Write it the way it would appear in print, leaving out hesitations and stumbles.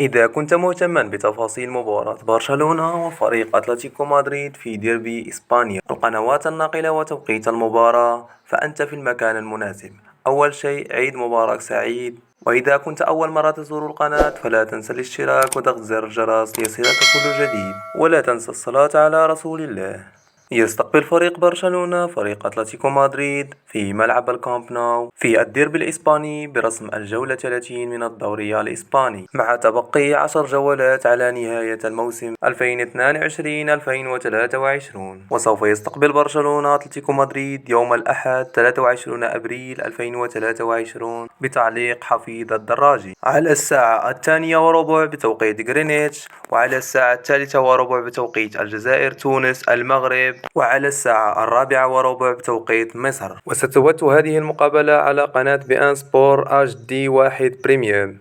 إذا كنت مهتما بتفاصيل مباراة برشلونة وفريق أتلتيكو مدريد في ديربي إسبانيا، القنوات الناقلة وتوقيت المباراة، فأنت في المكان المناسب. أول شيء، عيد مباراك سعيد. وإذا كنت أول مرة تزور القناة فلا تنسى الاشتراك وضغط زر الجرس ليصلك كل جديد، ولا تنسى الصلاة على رسول الله. يستقبل فريق برشلونة فريق أتلتيكو مدريد في ملعب الكامب نو في الديربي الإسباني برسم الجولة 30 من الدوري الإسباني، مع تبقي 10 جولات على نهاية الموسم 2022-2023. وسوف يستقبل برشلونة أتلتيكو مدريد يوم الأحد 23 أبريل 2023 بتعليق حفيظ الدراجي على الساعة 2:15 بتوقيت غرينتش، وعلى الساعة 3:15 بتوقيت الجزائر تونس المغرب، وعلى الساعة 4:15 بتوقيت مصر. وستبث هذه المقابلة على قناة بي ان سبور HD1 بريميوم.